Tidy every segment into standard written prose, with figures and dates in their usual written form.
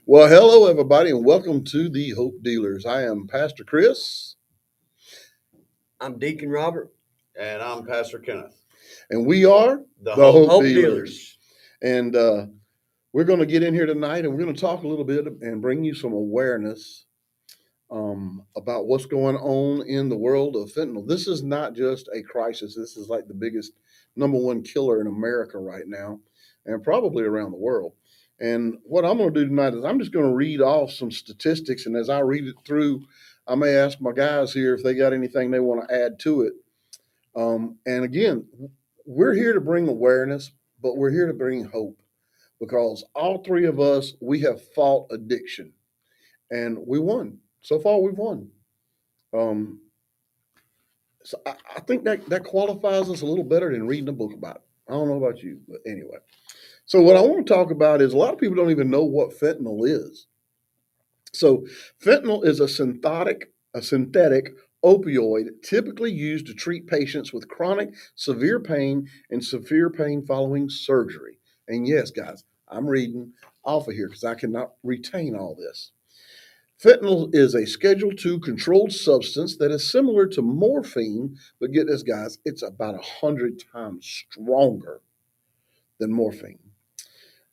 Well, hello, everybody, and welcome to the Hope Dealers. I am Pastor Chris, I'm Deacon Robert. And I'm Pastor Kenneth. and we are The the Hope, Hope Hope Dealers. Dealers. And we're going to get in here tonight and we're going to talk a little bit and bring you some awareness about what's going on in the world of fentanyl. This is not just a crisis, this is like the biggest number one killer in America right now, and probably around the world. And what I'm going to do tonight is I'm just going to read off some statistics, and as I read it through, I may ask my guys here if they got anything they want to add to it. And again, we're here to bring awareness, but we're here to bring hope because all three of us, we have fought addiction and we won. So far, we've won. Um, so I think that qualifies us a little better than reading a book about it. I don't know about you, but anyway. So what I want to talk about is a lot of people don't even know what fentanyl is. So fentanyl is a synthetic opioid typically used to treat patients with chronic severe pain and severe pain following surgery. And yes, guys, I'm reading off of here because I cannot retain all this. Fentanyl is a Schedule II controlled substance that is similar to morphine, but get this, guys, it's about 100 times stronger than morphine.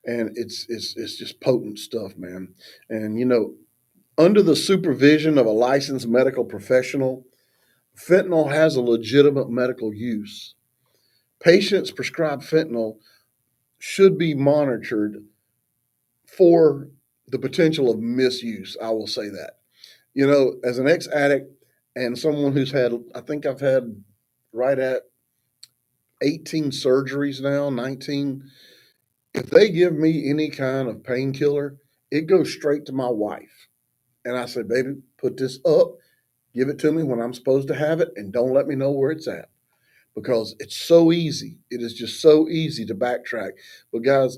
And it's just potent stuff, man. And under the supervision of a licensed medical professional, fentanyl has a legitimate medical use. Patients prescribed fentanyl should be monitored for the potential of misuse. I will say that. As an ex addict and someone who's had, I think I've had right at 18 surgeries now, 19. If they give me any kind of painkiller, it goes straight to my wife. And I say, baby, put this up, give it to me when I'm supposed to have it, and don't let me know where it's at because it's so easy. It is just so easy to backtrack. But guys,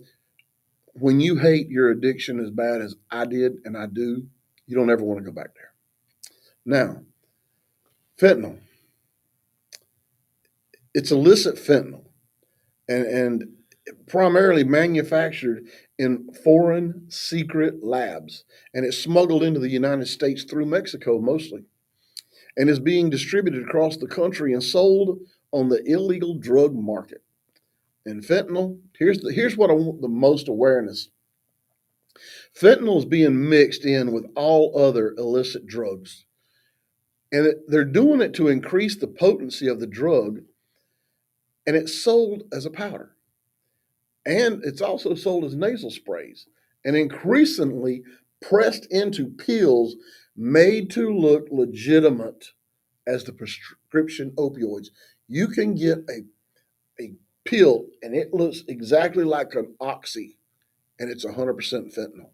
when you hate your addiction as bad as I did and I do, you don't ever want to go back there. Now, fentanyl. It's illicit fentanyl and primarily manufactured in foreign secret labs. And it's smuggled into the United States through Mexico mostly and is being distributed across the country and sold on the illegal drug market. And fentanyl, here's what I want the most awareness. Fentanyl is being mixed in with all other illicit drugs. And they're doing it to increase the potency of the drug, and it's sold as a powder. And it's also sold as nasal sprays and increasingly pressed into pills made to look legitimate as the prescription opioids. You can get a pill and it looks exactly like an oxy and it's 100% fentanyl.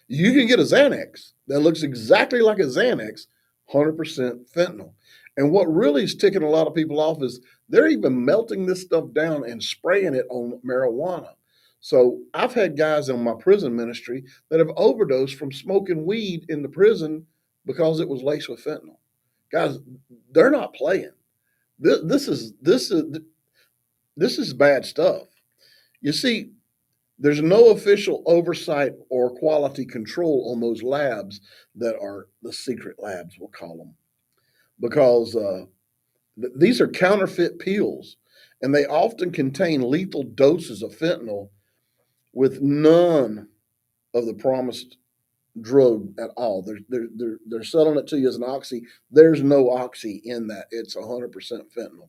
You can get a Xanax that looks exactly like a Xanax, 100% fentanyl. And what really is ticking a lot of people off is they're even melting this stuff down and spraying it on marijuana. So I've had guys in my prison ministry that have overdosed from smoking weed in the prison because it was laced with fentanyl. Guys, they're not playing. This is bad stuff. You see, there's no official oversight or quality control on those labs that are the secret labs, we'll call them, because these are counterfeit pills and they often contain lethal doses of fentanyl with none of the promised drug at all. They're selling it to you as an oxy. There's no oxy in that. It's 100% fentanyl.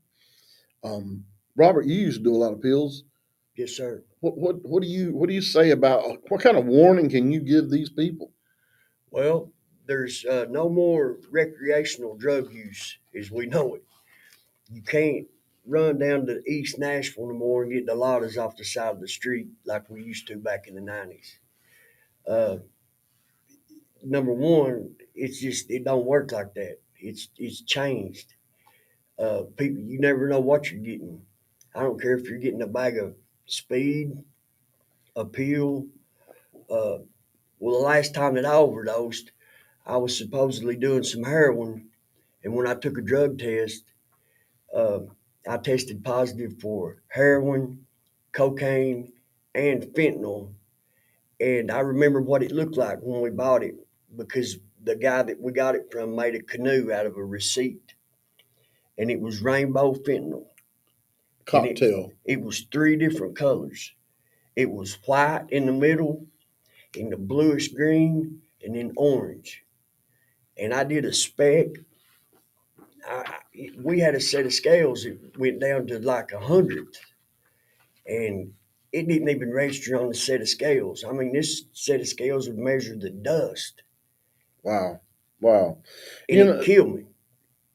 Um, Robert, you used to do a lot of pills. Yes, sir. What do you say about what kind of warning can you give these people? Well, there's no more recreational drug use as we know it. You can't run down to East Nashville no more and get the lotters off the side of the street like we used to back in the 90s. Uh, Number one, it don't work like that. It's changed. People, you never know what you're getting. I don't care if you're getting a bag of speed, a pill. Uh, well, the last time that I overdosed, I was supposedly doing some heroin, and when I took a drug test, uh, I tested positive for heroin, cocaine, and fentanyl, And I remember what it looked like when we bought it because the guy that we got it from made a canoe out of a receipt, and it was rainbow fentanyl, and Cocktail. it was three different colors. It was white in the middle, and the bluish green, and then orange. And I did a spec. We had a set of scales that went down to like 100, and it didn't even register on the set of scales. I mean, this set of scales would measure the dust, Wow. Wow. and You it know, killed me.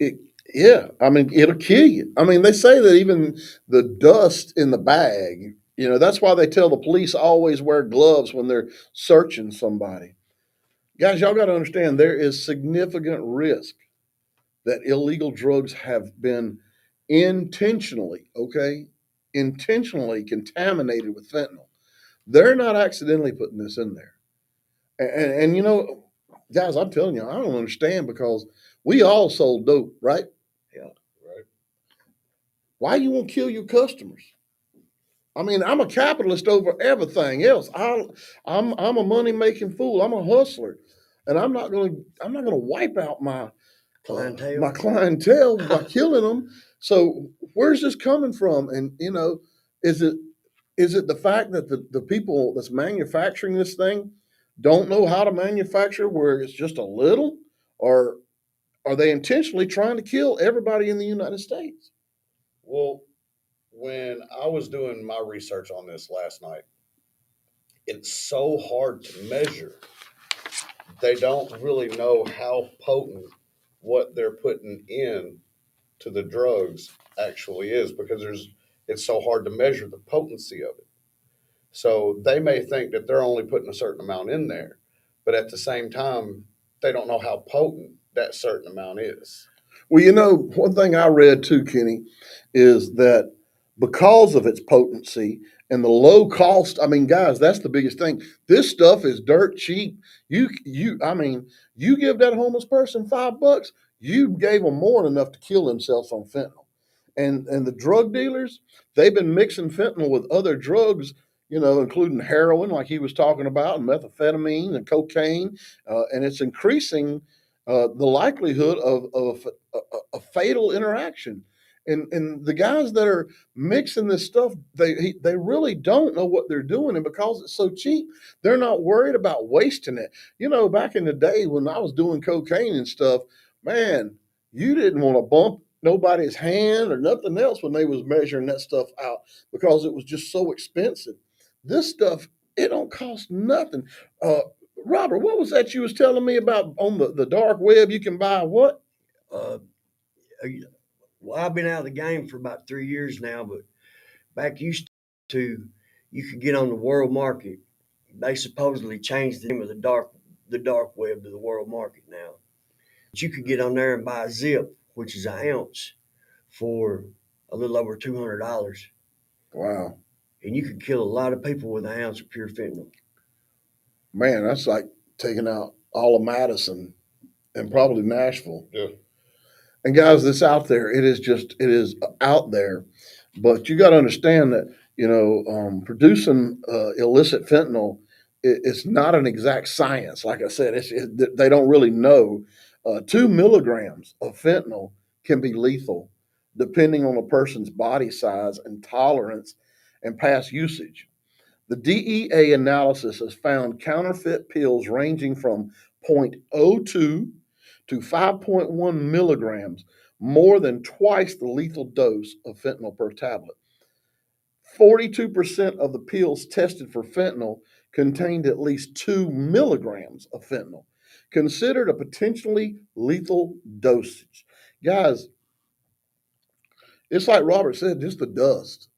it, yeah, I mean, it'll kill you. I mean, they say that even the dust in the bag, that's why they tell the police always wear gloves when they're searching somebody. Guys, y'all got to understand there is significant risk that illegal drugs have been intentionally, okay, intentionally contaminated with fentanyl. They're not accidentally putting this in there. And guys, I'm telling you, I don't understand because we all sold dope, right? Yeah. Right. Why you won't kill your customers? I mean, I'm a capitalist over everything else. I'm a money making fool. I'm a hustler, and I'm not gonna wipe out my Clientele. clientele by killing them. So where's this coming from? And is it is it the fact that the people that's manufacturing this thing don't know how to manufacture where it's just a little, or are they intentionally trying to kill everybody in the United States? Well, when I was doing my research on this last night, it's so hard to measure. They don't really know how potent what they're putting in to the drugs actually is because it's so hard to measure the potency of it. So they may think that they're only putting a certain amount in there, but at the same time, they don't know how potent that certain amount is. Well, one thing I read too, Kenny, is that because of its potency and the low cost, I mean, guys, that's the biggest thing. This stuff is dirt cheap. I mean, you give that homeless person $5, you gave them more than enough to kill themselves on fentanyl. And the drug dealers, they've been mixing fentanyl with other drugs, including heroin, like he was talking about, and methamphetamine and cocaine, and it's increasing the likelihood of a fatal interaction. And the guys that are mixing this stuff, they really don't know what they're doing, and because it's so cheap, they're not worried about wasting it. Back in the day when I was doing cocaine and stuff, man, you didn't want to bump nobody's hand or nothing else when they was measuring that stuff out because it was just so expensive. This stuff, it don't cost nothing. Uh, Robert, what was that you was telling me about on the dark web? You can buy what? Uh, well, I've been out of the game for about 3 years now, but back used to, you could get on the world market. They supposedly changed the name of the dark web to the world market now. But you could get on there and buy a zip, which is an ounce, for a little over $200, Wow, and you could kill a lot of people with an ounce of pure fentanyl. man, that's like taking out all of Madison and probably Nashville. Yeah. And guys, this out there. It is out there. But you got to understand that producing illicit fentanyl, it's not an exact science. Like I said, they don't really know. 2 milligrams of fentanyl can be lethal, depending on a person's body size and tolerance and past usage. The DEA analysis has found counterfeit pills ranging from zero point zero 0.02 to 5.1 milligrams, more than twice the lethal dose of fentanyl per tablet. 42% of the pills tested for fentanyl contained at least 2 milligrams of fentanyl, considered a potentially lethal dosage. Guys, it's like Robert said, just the dust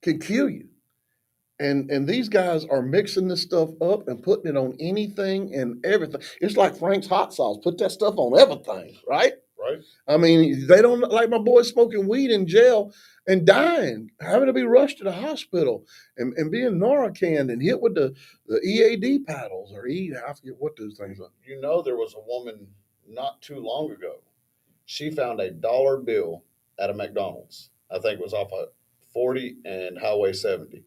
can kill you. And these guys are mixing this stuff up and putting it on anything and everything. It's like Frank's hot sauce. Put that stuff on everything, right? Right. I mean, they don't like my boy smoking weed in jail and dying, having to be rushed to the hospital and being Narcaned and hit with the EAD paddles or I forget what those things are. There was a woman not too long ago. She found a dollar bill at a McDonald's. I think it was off of 40 and Highway 70.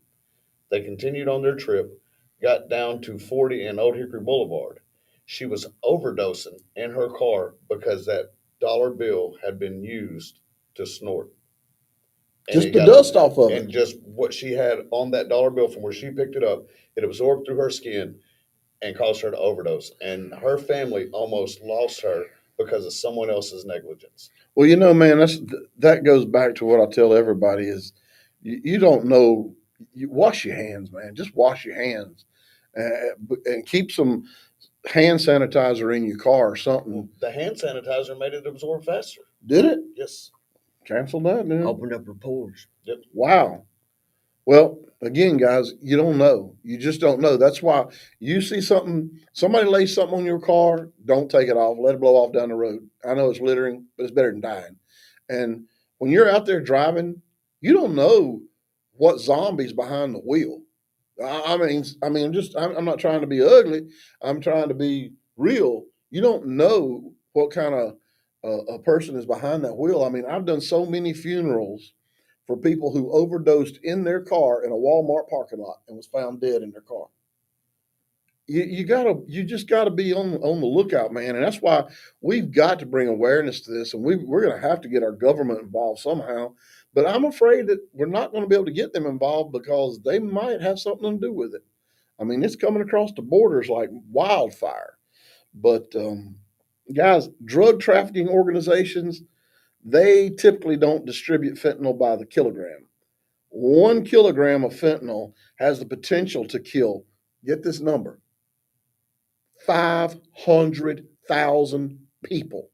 They continued on their trip, got down to 40 and Old Hickory Boulevard. She was overdosing in her car because that dollar bill had been used to snort. And Just it the got, dust off of it. and just what she had on that dollar bill from where she picked it up, it absorbed through her skin and caused her to overdose. And her family almost lost her because of someone else's negligence. Well, man, that goes back to what I tell everybody is you don't know. You wash your hands, man. Just wash your hands, and keep some hand sanitizer in your car or something. The hand sanitizer made it absorb faster. Did it? Yes. Cancel that, man. Opened up her pores. Yep. Wow. Well, again, guys, you don't know. You just don't know. That's why you see something, somebody lays something on your car, don't take it off. Let it blow off down the road. I know it's littering, but it's better than dying. And when you're out there driving, you don't know what zombies behind the wheel. I'm not trying to be ugly. I'm trying to be real. You don't know what kind of a person is behind that wheel. I mean, I've done so many funerals for people who overdosed in their car in a Walmart parking lot and was found dead in their car. You just gotta be on the lookout, man, and that's why we've got to bring awareness to this, and we're going to have to get our government involved somehow. But I'm afraid that we're not going to be able to get them involved because they might have something to do with it. I mean, it's coming across the borders like wildfire. But guys, drug trafficking organizations, they typically don't distribute fentanyl by the kilogram. 1 kilogram of fentanyl has the potential to kill, get this number, 500,000 people.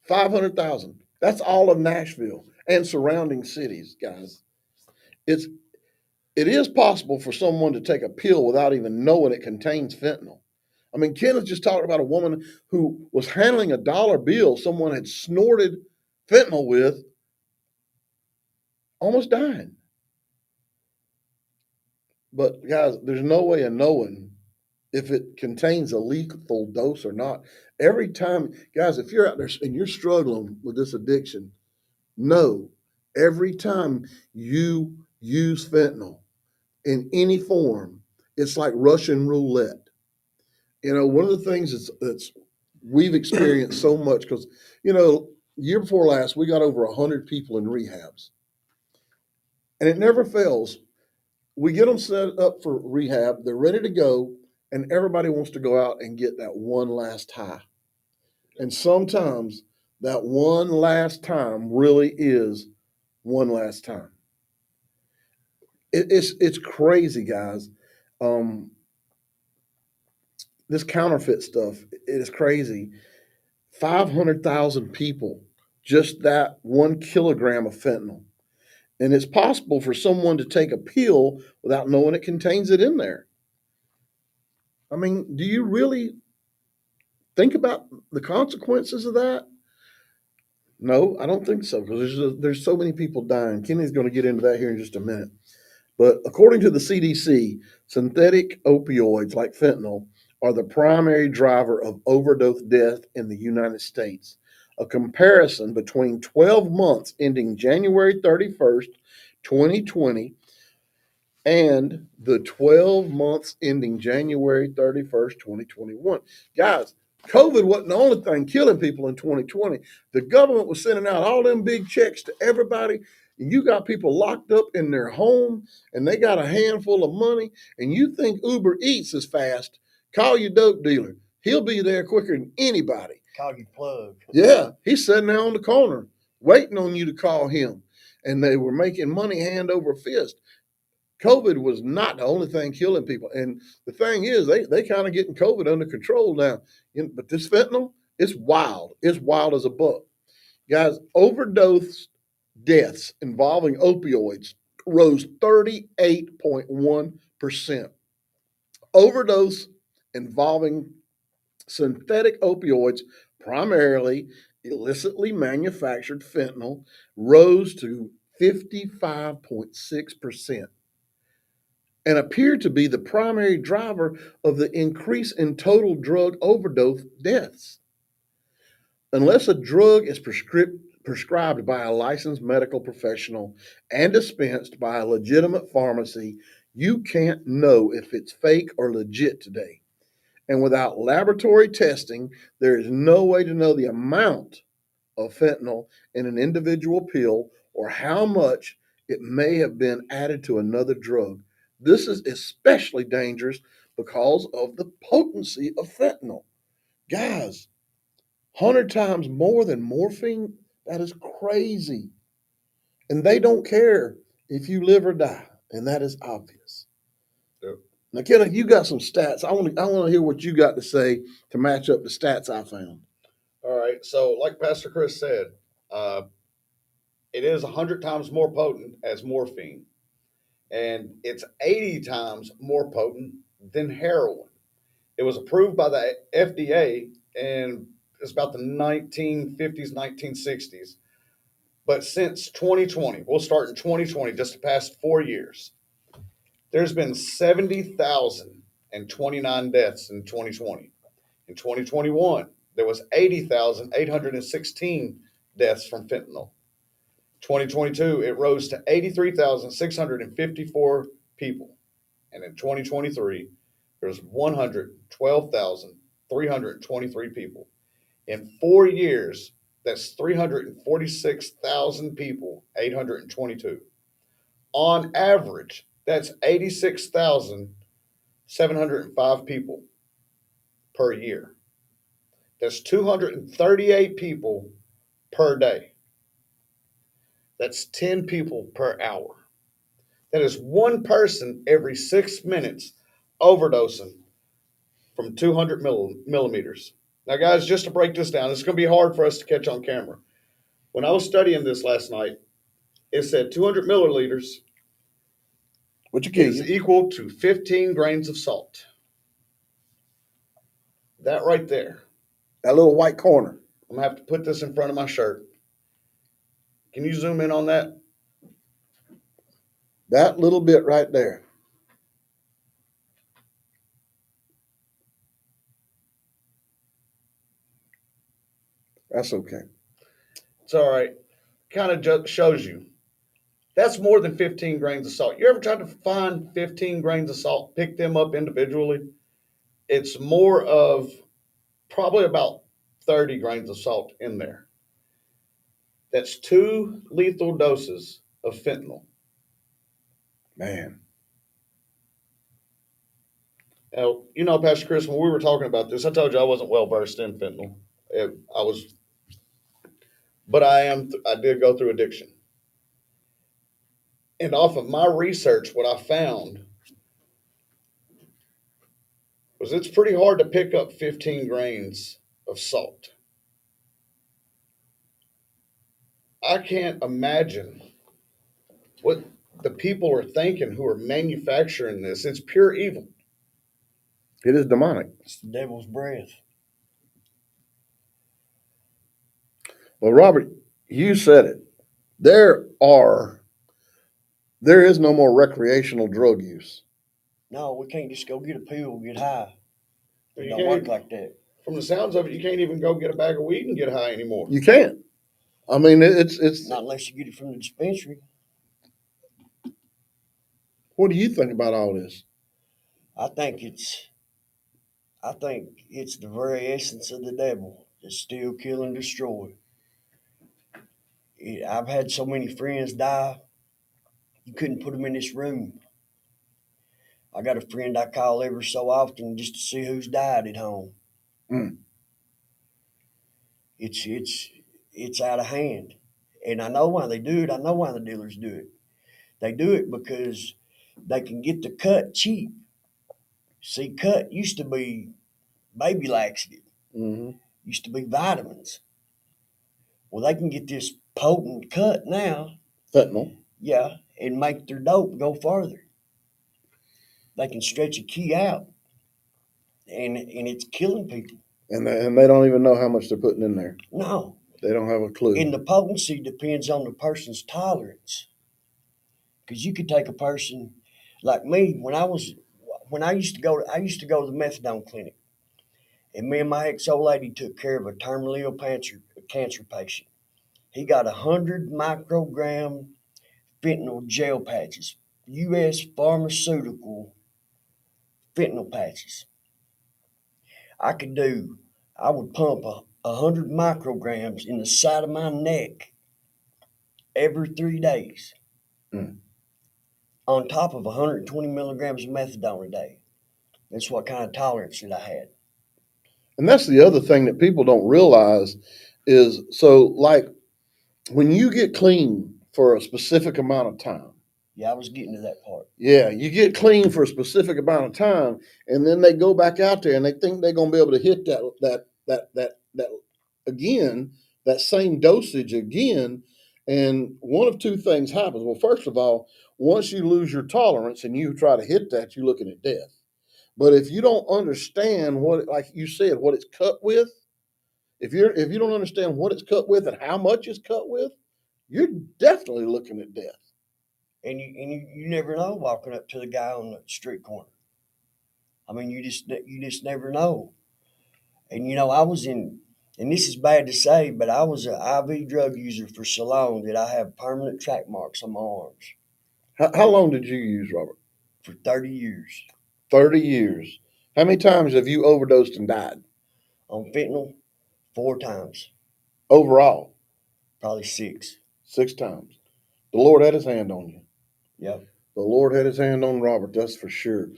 500,000. That's all of Nashville and surrounding cities, guys. It's it is possible for someone to take a pill without even knowing it contains fentanyl. I mean, Kenneth just talked about a woman who was handling a dollar bill someone had snorted fentanyl with, almost dying. But guys, there's no way of knowing if it contains a lethal dose or not. Every time, guys, if you're out there and you're struggling with this addiction, know every time you use fentanyl in any form, it's like Russian roulette. One of the things that's we've experienced so much because, year before last, we got over 100 people in rehabs, and it never fails. We get them set up for rehab, they're ready to go, and everybody wants to go out and get that one last high. And sometimes that one last time really is one last time. It's crazy, guys. Um, this counterfeit stuff, it is crazy. 500,000 people, just that 1 kilogram of fentanyl. And it's possible for someone to take a pill without knowing it contains it in there. I mean, do you really think about the consequences of that? No, I don't think so because there's so many people dying. Kenny's going to get into that here in just a minute. But according to the CDC, synthetic opioids like fentanyl are the primary driver of overdose death in the United States. A comparison between 12 months ending January 31st, 2020, and the 12 months ending January 31st, 2021. Guys, COVID wasn't the only thing killing people in 2020. The government was sending out all them big checks to everybody. And you got people locked up in their home and they got a handful of money. And you think Uber Eats is fast, call your dope dealer. He'll be there quicker than anybody. Call you plug. Yeah, he's sitting there on the corner waiting on you to call him. And they were making money hand over fist. COVID was not the only thing killing people. And the thing is, they kind of getting COVID under control now. But this fentanyl, it's wild. It's wild as a buck. Guys, overdose deaths involving opioids rose 38.1%. Overdose involving synthetic opioids, primarily illicitly manufactured fentanyl, rose to 55.6% and appeared to be the primary driver of the increase in total drug overdose deaths. Unless a drug is prescribed by a licensed medical professional and dispensed by a legitimate pharmacy, you can't know if it's fake or legit today. And without laboratory testing, there is no way to know the amount of fentanyl in an individual pill or how much it may have been added to another drug. This is especially dangerous because of the potency of fentanyl. Guys, 100 times more than morphine? That is crazy. And they don't care if you live or die, and that is obvious. Yep. Now, Kenneth, you got some stats. I want to hear what you got to say to match up the stats I found. All right. So, like Pastor Chris said, uh, it is 100 times more potent as morphine, and it's 80 times more potent than heroin. It was approved by the FDA in it's about the 1950s, 1960s. But since 2020, we'll start in 2020, just the past 4 years, there's been 70,029 deaths in 2020. In 2021, there was 80,816 deaths from fentanyl. 2022, it rose to 83,654 people. And in 2023, there's 112,323 people. In 4 years, that's 346,000 people, 822. On average, that's 86,705 people per year. That's 238 people per day. That's 10 people per hour. That is one person every 6 minutes overdosing from 200 millimeters. Now, guys, just to break this down, it's going to be hard for us to catch on camera. When I was studying this last night, it said 200 milliliters What you kill is you? equal to 15 grains of salt. That right there. That little white corner. I'm going to have to put this in front of my shirt. Can you zoom in on that? That little bit right there. That's okay. It's all right. Kind of just shows you. That's more than 15 grains of salt. You ever tried to find 15 grains of salt, pick them up individually? It's more of probably about 30 grains of salt in there. That's 2 lethal doses of fentanyl. Man. Now, Pastor Chris, when we were talking about this, I told you I wasn't well versed in fentanyl. I was, but I am. I did go through addiction, and off of my research, what I found was it's pretty hard to pick up 15 grains of salt. I can't imagine what the people are thinking who are manufacturing this. It's pure evil. It is demonic. It's the devil's breath. Well, Robert, you said it. There is no more recreational drug use. No, we can't just go get a pill, get high. It You don't can't work even, like that. from the sounds of it, you can't even go get a bag of weed and get high anymore. You can't. I mean, it's. Not unless you get it from the dispensary. What do you think about all this? I think it's the very essence of the devil to steal, kill, and destroy. I've had so many friends die, you couldn't put them in this room. I got a friend I call every so often just to see who's died at home. Mm. It's out of hand. And I know why they do it. I know why the dealers do it. They do it because they can get the cut cheap. See, cut used to be baby laxative, Mm-hmm. used to be vitamins. Well, they can get this potent cut now, Fentanyl. yeah, and make their dope go further. They can stretch a key out, and it's killing people. And they don't even know how much they're putting in there. No, They don't have a clue. and the potency depends on the person's tolerance. Because you could take a person like me when I used to go to the methadone clinic, and me and my ex old lady took care of a terminally ill cancer patient. He got 100 microgram fentanyl gel patches, U.S. pharmaceutical fentanyl patches. I could do, I would pump 100 micrograms in the side of my neck every 3 days, Mm. on top of 120 milligrams of methadone a day. That's what kind of tolerance that I had. And that's the other thing that people don't realize is so, like, when you get clean for a specific amount of time, Yeah, I was getting to that part. yeah, you get clean for a specific amount of time, and then they go back out there and they think they're gonna be able to hit that again, that same dosage again. And one of two things happens. Well, first of all, once you lose your tolerance and you try to hit that, you're looking at death. But if you don't understand what, like you said, what it's cut with, if you don't understand what it's cut with and how much it's cut with, you're definitely looking at death. And you never know walking up to the guy on the street corner. I mean, you just never know. And I was in, and this is bad to say, but I was an IV drug user for so long that I have permanent track marks on my arms How long did you use, Robert? for 30 years 30 years. How many times have you overdosed and died on fentanyl, 4 times, overall? probably six. 6 times. The Lord had his hand on you. Yep. The Lord had his hand on Robert, that's for sure.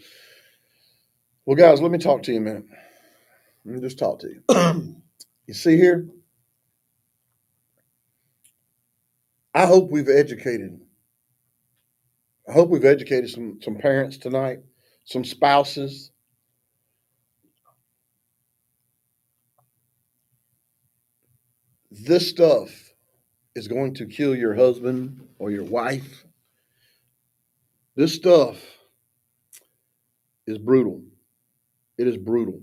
Well, guys, let me talk to you a minute. Let me just talk to you. You see here, I hope we've educated. I hope we've educated some parents tonight, some spouses. This stuff is going to kill your husband or your wife. This stuff is brutal. It is brutal.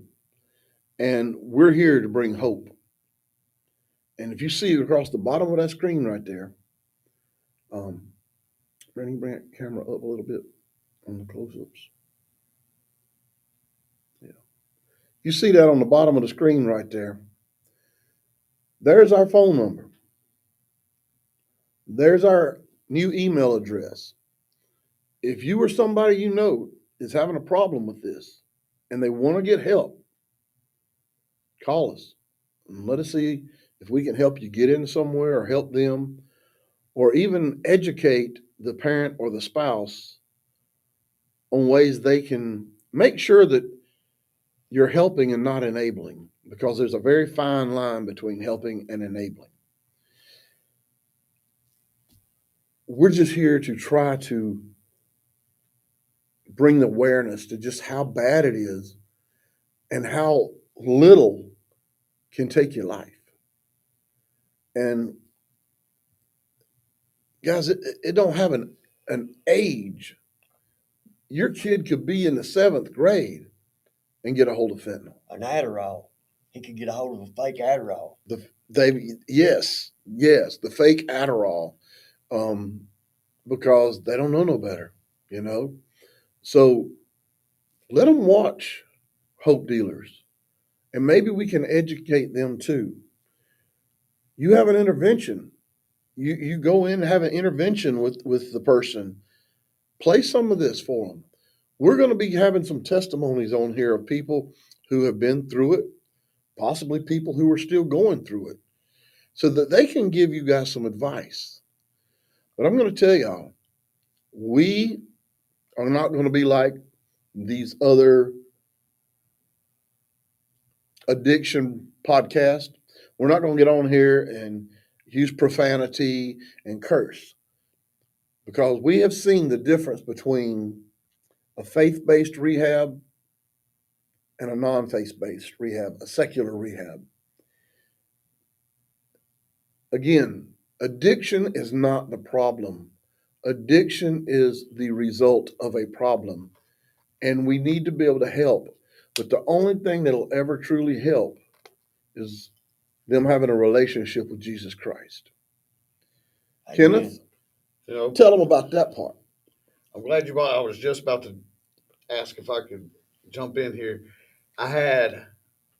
And we're here to bring hope. And if you see across the bottom of that screen right there, Brandon, bring that camera up a little bit on the close-ups. Yeah. You see that on the bottom of the screen right there. There's our phone number. There's our new email address. If you or somebody you know is having a problem with this and they want to get help, call us and let us see if we can help you get in somewhere or help them or even educate the parent or the spouse on ways they can make sure that you're helping and not enabling, because there's a very fine line between helping and enabling. We're just here to try to bring the awareness to just how bad it is and how little can take your life. And guys, it don't have an age. Your kid could be in the 7th grade and get a hold of fentanyl. An Adderall. He could get a hold of a fake Adderall. Yes, the fake Adderall, because they don't know no better, you know. So let them watch Hope Dealers, and maybe we can educate them too. You have an intervention. You go in and have an intervention with the person. Play some of this for them. We're going to be having some testimonies on here of people who have been through it, possibly people who are still going through it, so that they can give you guys some advice. But I'm going to tell y'all, we are not going to be like these other addiction podcasts. We're not going to get on here and use profanity and curse, because we have seen the difference between a faith-based rehab and a non-faith-based rehab, a secular rehab. Again, addiction is not the problem. Addiction is the result of a problem, and we need to be able to help. But the only thing that'll ever truly help is them having a relationship with Jesus Christ. Amen. Kenneth, You know, tell them about that part. I'm glad you brought. I was just about to ask if I could jump in here. I had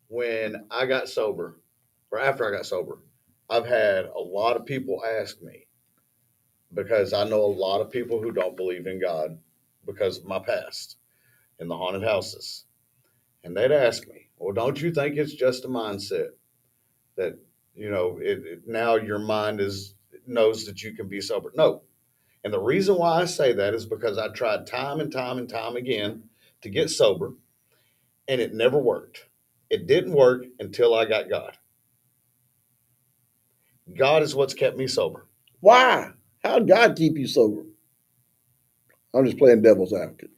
when I got sober, or after I got sober, I've had a lot of people ask me, because I know a lot of people who don't believe in God because of my past in the haunted houses. And they'd ask me, well, don't you think it's just a mindset that, now your mind knows that you can be sober? No. And the reason why I say that is because I tried time and time and time again to get sober, and it never worked. It didn't work until I got God. God is what's kept me sober. Why? How did God keep you sober? I'm just playing devil's advocate.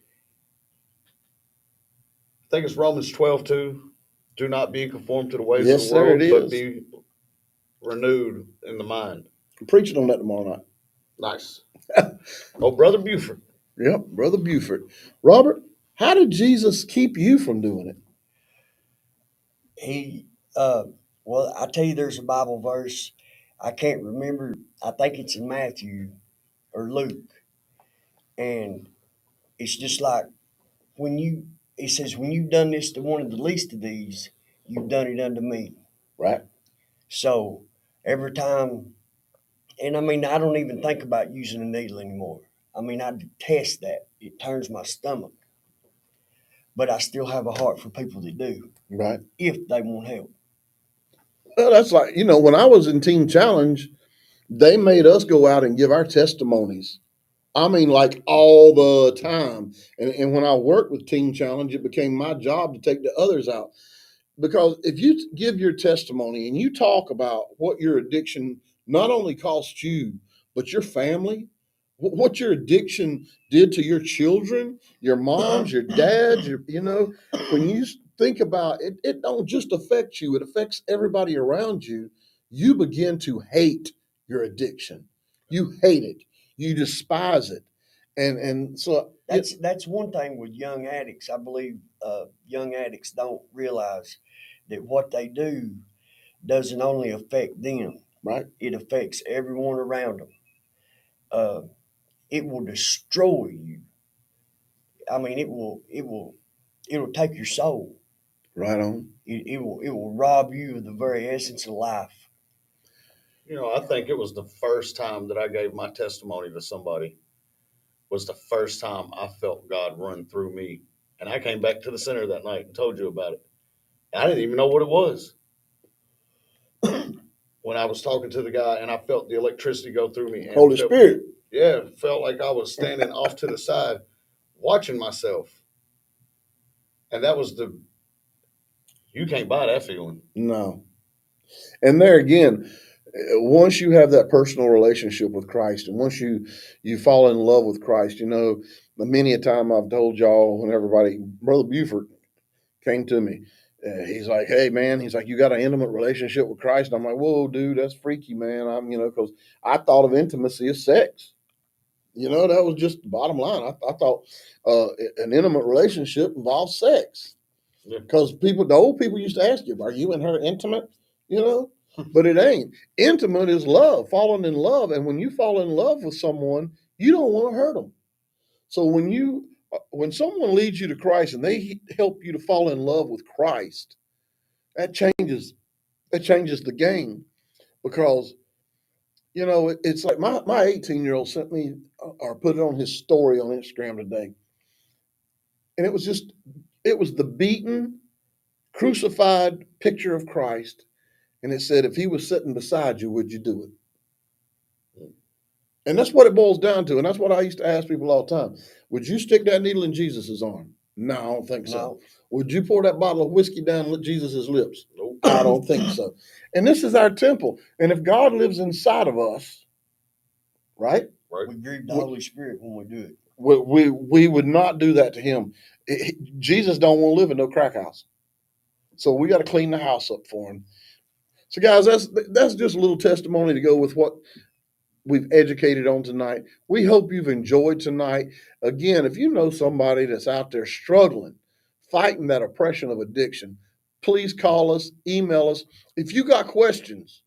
I think it's Romans 12:2. Do not be conformed to the ways of the Yes, sir, it world, but is. be renewed in the mind. I'm preaching on that tomorrow night. Nice. Oh, Brother Buford. Yep, Brother Buford. Robert, how did Jesus keep you from doing it? He, well, I tell you, there's a Bible verse. I can't remember. I think it's in Matthew or Luke, and it's just like when you. It says, "When you've done this to one of the least of these, you've done it unto me." Right? So every time, and I mean, I don't even think about using a needle anymore. I mean, I detest that. It turns my stomach. But I still have a heart for people that do, Right. if they want help. Well, that's like, when I was in Team Challenge, they made us go out and give our testimonies. I mean, like all the time. And when I worked with Team Challenge, it became my job to take the others out. Because if you give your testimony and you talk about what your addiction not only cost you, but your family, what your addiction did to your children, your moms, your dads, when you think about it, it don't just affect you, it affects everybody around you. You begin to hate your addiction. You hate it. You despise it. And so That's one thing with young addicts. I believe young addicts don't realize that what they do doesn't only affect them; right. it affects everyone around them. Uh, it will destroy you. I mean, it'll take your soul. Right on. It will rob you of the very essence of life. I think it was the first time that I gave my testimony to somebody, was the first time I felt God run through me. And I came back to the center that night and told you about it. I didn't even know what it was when I was talking to the guy, and I felt the electricity go through me, and Holy Spirit. felt like I was standing off to the side watching myself. And that was you can't buy that feeling. No. And there again, once you have that personal relationship with Christ, and once you fall in love with Christ, many a time I've told y'all, when everybody, Brother Buford came to me, he's like, "Hey man," he's like, "You got an intimate relationship with Christ?" And I'm like, "Whoa, dude, that's freaky, man." Because I thought of intimacy as sex. That was just the bottom line. I thought an intimate relationship involves sex. Yeah. Because the old people used to ask you, "Are you and her intimate?" You know, but it ain't. Intimate is love, falling in love, and when you fall in love with someone, you don't want to hurt them. So when someone leads you to Christ and they help you to fall in love with Christ, that changes the game. Because it's like my 18-year-old sent me or put it on his story on Instagram today, and it was the beaten, crucified picture of Christ. And it said, if he was sitting beside you, would you do it? And that's what it boils down to. And that's what I used to ask people all the time. Would you stick that needle in Jesus's arm? No, I don't think so. No, Would you pour that bottle of whiskey down Jesus's lips? Nope. I don't think so. And this is our temple. And if God lives inside of us, right? Right. we grieve the Holy Spirit when we do it. We would not do that to him. Jesus don't want to live in no crack house. So we got to clean the house up for him. So guys, that's just a little testimony to go with what we've educated on tonight. We hope you've enjoyed tonight. Again, if you know somebody that's out there struggling, fighting that oppression of addiction, please call us, email us. If you got questions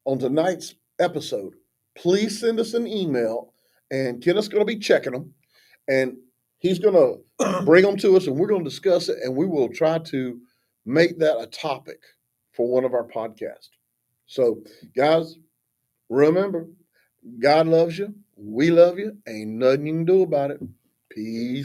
on tonight's episode, please send us an email, and Kenneth's going to be checking them, and he's going to bring them to us, and we're going to discuss it, and we will try to make that a topic for one of our podcasts. So, guys, remember, God loves you. We love you. Ain't nothing you can do about it. Peace.